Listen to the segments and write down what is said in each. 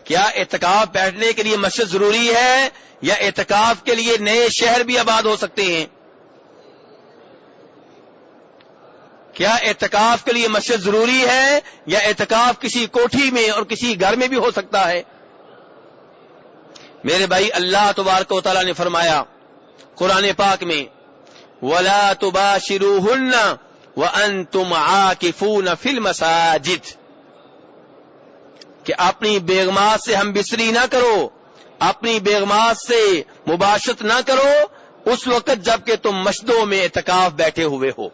کیا اعتکاف بیٹھنے کے لیے مسجد ضروری ہے یا اعتکاف کے لیے نئے شہر بھی آباد ہو سکتے ہیں؟ کیا اعتکاف کے لیے مسجد ضروری ہے یا اعتکاف کسی کوٹھی میں اور کسی گھر میں بھی ہو سکتا ہے؟ میرے بھائی، اللہ تبارک و تعالیٰ نے فرمایا قرآن پاک میں وَلَا تُبَاشِرُوهُنَّ وَأَنْتُمْ عَاكِفُونَ فِي الْمَسَاجِدِ، کہ اپنی بیگمات سے ہم بستری نہ کرو، اپنی بیگمات سے مباشرت نہ کرو اس وقت جب کہ تم مسجدوں میں اعتکاف بیٹھے ہوئے ہو۔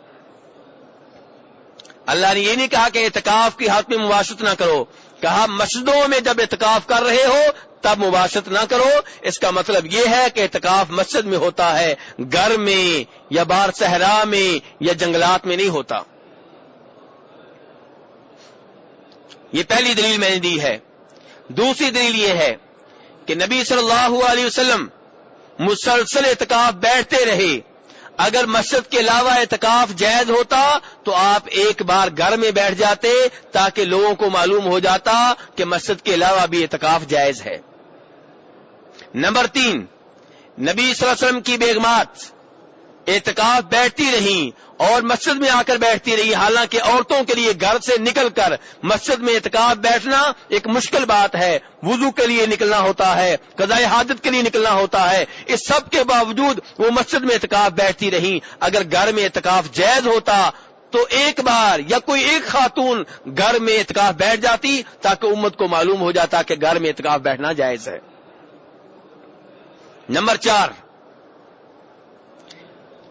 اللہ نے یہ نہیں کہا کہ اعتکاف کی حالت میں مباشرت نہ کرو، کہا مسجدوں میں جب اعتکاف کر رہے ہو تب مباشرت نہ کرو۔ اس کا مطلب یہ ہے کہ اعتکاف مسجد میں ہوتا ہے، گھر میں یا باہر صحرا میں یا جنگلات میں نہیں ہوتا۔ یہ پہلی دلیل میں نے دی ہے۔ دوسری دلیل یہ ہے کہ نبی صلی اللہ علیہ وسلم مسلسل اعتکاف بیٹھتے رہے۔ اگر مسجد کے علاوہ اعتکاف جائز ہوتا تو آپ ایک بار گھر میں بیٹھ جاتے تاکہ لوگوں کو معلوم ہو جاتا کہ مسجد کے علاوہ بھی اعتکاف جائز ہے۔ نمبر 3، نبی صلی اللہ علیہ وسلم کی بیگمات اعتکاف بیٹھتی رہیں اور مسجد میں آ کر بیٹھتی رہی، حالانکہ عورتوں کے لیے گھر سے نکل کر مسجد میں اعتکاف بیٹھنا ایک مشکل بات ہے، وضو کے لیے نکلنا ہوتا ہے، قضاء حاجت کے لیے نکلنا ہوتا ہے، اس سب کے باوجود وہ مسجد میں اعتکاف بیٹھتی رہیں۔ اگر گھر میں اعتکاف جائز ہوتا تو ایک بار یا کوئی ایک خاتون گھر میں اعتکاف بیٹھ جاتی تاکہ امت کو معلوم ہو جاتا کہ گھر میں اعتکاف بیٹھنا جائز ہے۔ نمبر 4،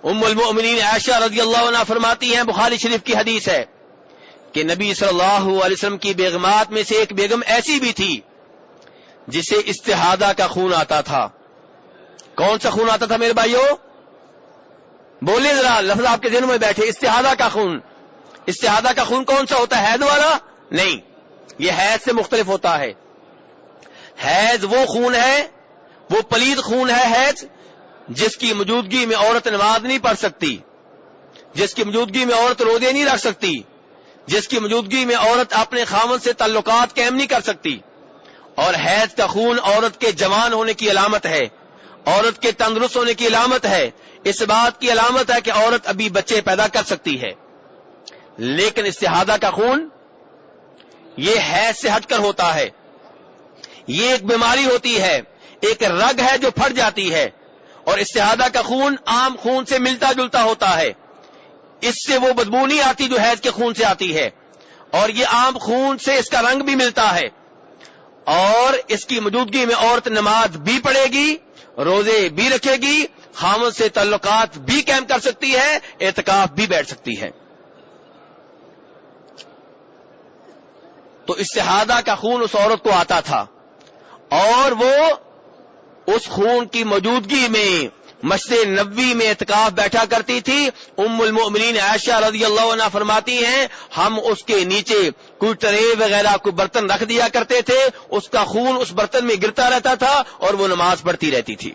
ام المؤمنین عائشہ رضی اللہ عنہ فرماتی ہیں، بخاری شریف کی حدیث ہے کہ نبی صلی اللہ علیہ وسلم کی بیگمات میں سے ایک بیگم ایسی بھی تھی جسے استحاضہ کا خون آتا تھا۔ کون سا خون آتا تھا میرے بھائیو؟ بولیں ذرا، لفظ آپ کے ذہن میں بیٹھے۔ استحاضہ کا خون، استحاضہ کا خون کون سا ہوتا ہے؟ حیض والا نہیں، یہ حیض سے مختلف ہوتا ہے۔ حیض وہ خون ہے، وہ پلید خون ہے حیض، جس کی موجودگی میں عورت نماز نہیں پڑھ سکتی، جس کی موجودگی میں عورت روزے نہیں رکھ سکتی، جس کی موجودگی میں عورت اپنے خاوند سے تعلقات قائم نہیں کر سکتی۔ اور حیض کا خون عورت کے جوان ہونے کی علامت ہے، عورت کے تندرست ہونے کی علامت ہے، اس بات کی علامت ہے کہ عورت ابھی بچے پیدا کر سکتی ہے۔ لیکن استحاضہ کا خون یہ حیض سے ہٹ کر ہوتا ہے، یہ ایک بیماری ہوتی ہے، ایک رگ ہے جو پھٹ جاتی ہے، اور استحاضہ کا خون عام خون سے ملتا جلتا ہوتا ہے، اس سے وہ بدبو نہیں آتی جو حیض کے خون سے آتی ہے، اور یہ عام خون سے اس کا رنگ بھی ملتا ہے، اور اس کی موجودگی میں عورت نماز بھی پڑھے گی، روزے بھی رکھے گی، خاوند سے تعلقات بھی قائم کر سکتی ہے، اعتکاف بھی بیٹھ سکتی ہے۔ تو استحاضہ کا خون اس عورت کو آتا تھا اور وہ اس خون کی موجودگی میں مسجد نبوی میں اعتکاف بیٹھا کرتی تھی۔ ام المؤمنین عائشہ رضی اللہ عنہ فرماتی ہیں، ہم اس کے نیچے کوئی ٹرے وغیرہ کوئی برتن رکھ دیا کرتے تھے، اس کا خون اس برتن میں گرتا رہتا تھا اور وہ نماز پڑھتی رہتی تھی۔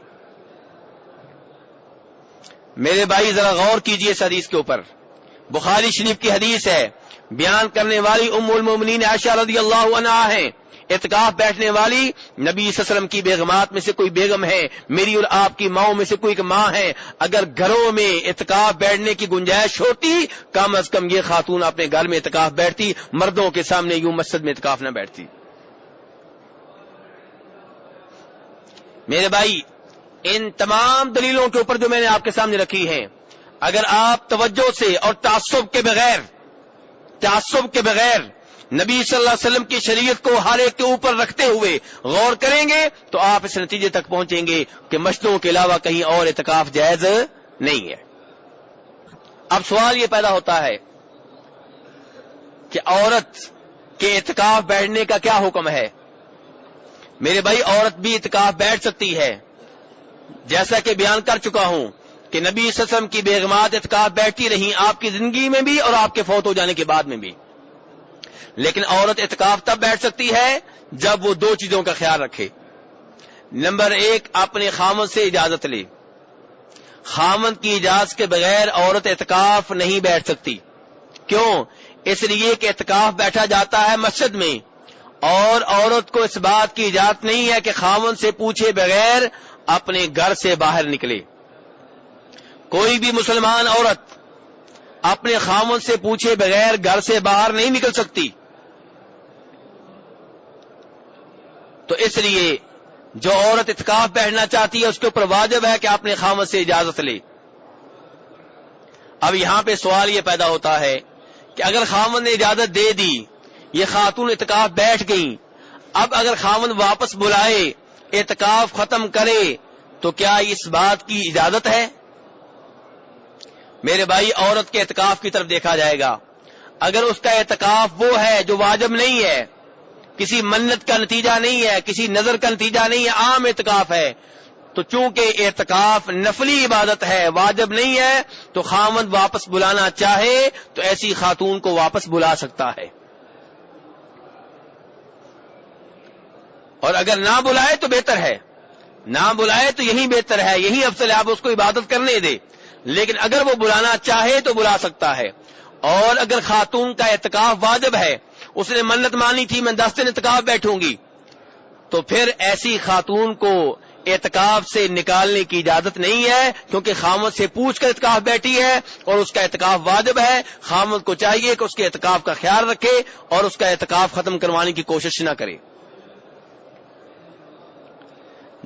میرے بھائی ذرا غور کیجئے اس حدیث کے اوپر، بخاری شریف کی حدیث ہے، بیان کرنے والی ام المؤمنین عائشہ رضی اللہ عنہا ہیں، اعتکاف بیٹھنے والی نبی صلی اللہ علیہ وسلم کی بیگمات میں سے کوئی بیگم ہے، میری اور آپ کی ماؤں میں سے کوئی ایک ماں ہے۔ اگر گھروں میں اعتکاف بیٹھنے کی گنجائش ہوتی، کم از کم یہ خاتون اپنے گھر میں اعتکاف بیٹھتی، مردوں کے سامنے یوں مسجد میں اعتکاف نہ بیٹھتی۔ میرے بھائی، ان تمام دلیلوں کے اوپر جو میں نے آپ کے سامنے رکھی ہیں، اگر آپ توجہ سے اور تعصب کے بغیر نبی صلی اللہ علیہ وسلم کی شریعت کو ہر ایک کے اوپر رکھتے ہوئے غور کریں گے تو آپ اس نتیجے تک پہنچیں گے کہ مسجدوں کے علاوہ کہیں اور اعتکاف جائز نہیں ہے۔ اب سوال یہ پیدا ہوتا ہے کہ عورت کے اعتکاف بیٹھنے کا کیا حکم ہے؟ میرے بھائی، عورت بھی اعتکاف بیٹھ سکتی ہے، جیسا کہ بیان کر چکا ہوں کہ نبی صلی اللہ علیہ وسلم کی بیگمات اعتکاف بیٹھتی رہیں، آپ کی زندگی میں بھی اور آپ کے فوت ہو جانے کے بعد میں بھی۔ لیکن عورت اعتکاف تب بیٹھ سکتی ہے جب وہ دو چیزوں کا خیال رکھے۔ نمبر 1، اپنے خاوند سے اجازت لے۔ خاوند کی اجازت کے بغیر عورت اعتکاف نہیں بیٹھ سکتی۔ کیوں؟ اس لیے کہ اعتکاف بیٹھا جاتا ہے مسجد میں، اور عورت کو اس بات کی اجازت نہیں ہے کہ خاوند سے پوچھے بغیر اپنے گھر سے باہر نکلے. کوئی بھی مسلمان عورت اپنے خاوند سے پوچھے بغیر گھر سے باہر نہیں نکل سکتی. تو اس لیے جو عورت اعتکاف بیٹھنا چاہتی ہے اس کے اوپر واجب ہے کہ اپنے خاوند سے اجازت لے. اب یہاں پہ سوال یہ پیدا ہوتا ہے کہ اگر خاوند نے اجازت دے دی، یہ خاتون اعتکاف بیٹھ گئی، اب اگر خاوند واپس بلائے اعتکاف ختم کرے تو کیا اس بات کی اجازت ہے؟ میرے بھائی، عورت کے اعتکاف کی طرف دیکھا جائے گا. اگر اس کا اعتکاف وہ ہے جو واجب نہیں ہے، کسی منت کا نتیجہ نہیں ہے، کسی نظر کا نتیجہ نہیں ہے، عام اعتکاف ہے، تو چونکہ اعتکاف نفلی عبادت ہے، واجب نہیں ہے، تو خاوند واپس بلانا چاہے تو ایسی خاتون کو واپس بلا سکتا ہے. اور اگر نہ بلائے تو بہتر ہے، نہ بلائے تو یہی بہتر ہے، یہی افضل ہے، آپ اس کو عبادت کرنے دے. لیکن اگر وہ بلانا چاہے تو بلا سکتا ہے. اور اگر خاتون کا اعتکاف واجب ہے، اس نے منت مانی تھی میں 10 دن اعتکاف بیٹھوں گی، تو پھر ایسی خاتون کو اعتکاف سے نکالنے کی اجازت نہیں ہے، کیونکہ خاوند سے پوچھ کر اعتکاف بیٹھی ہے اور اس کا اعتکاف واجب ہے. خاوند کو چاہیے کہ اس کے اعتکاف کا خیال رکھے اور اس کا اعتکاف ختم کروانے کی کوشش نہ کرے.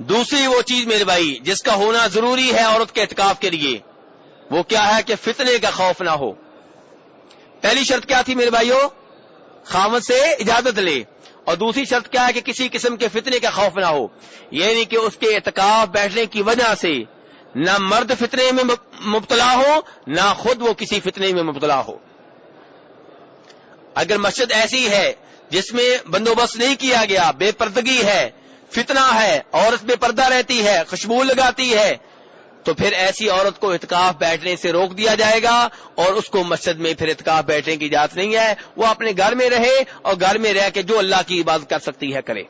دوسری وہ چیز میرے بھائی جس کا ہونا ضروری ہے عورت کے اعتکاف کے لیے، وہ کیا ہے کہ فتنے کا خوف نہ ہو. پہلی شرط کیا تھی میرے بھائیو؟ خاوند سے اجازت لے. اور دوسری شرط کیا ہے کہ کسی قسم کے فتنے کا خوف نہ ہو، یعنی کہ اس کے اعتکاف بیٹھنے کی وجہ سے نہ مرد فتنے میں مبتلا ہو، نہ خود وہ کسی فتنے میں مبتلا ہو. اگر مسجد ایسی ہے جس میں بندوبست نہیں کیا گیا، بے پردگی ہے، فتنہ ہے، عورت بے پردہ رہتی ہے، خوشبو لگاتی ہے، تو پھر ایسی عورت کو اعتکاف بیٹھنے سے روک دیا جائے گا اور اس کو مسجد میں پھر اعتکاف بیٹھنے کی اجازت نہیں ہے. وہ اپنے گھر میں رہے اور گھر میں رہ کے جو اللہ کی عبادت کر سکتی ہے کرے.